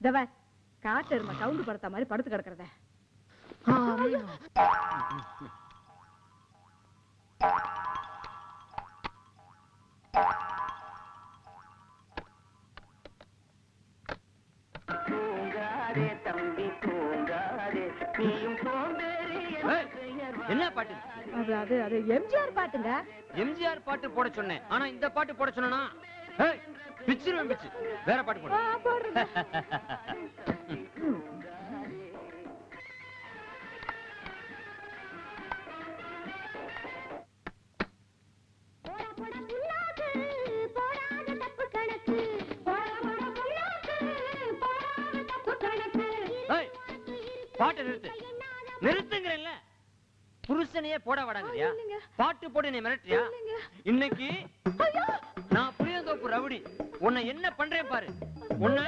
இதவ காட்டு எருமை சவுண்டு படுத்த மாதிரி படுத்து கிடக்குறத. என்ன பாட்டு? அது அது எம்ஜிஆர் பாட்டுங்க. எம்ஜிஆர் பாட்டு போட சொன்னேன், ஆனா இந்த பாட்டு போட சொன்னா பிச்சிருவேன் பிச்சு. வேற பாட்டு போடு. பாட்டு நிறுத்து, நிறுத்துங்கிறல்ல. புருஷனையே போட வடாங்கறியா? பாட்டு போட்டு நீ மிரட்டியா? இன்னைக்கு நான் புளியந்தோப்பு ரவுடி உன்னை என்ன பண்றேன் பாரு. உன்னை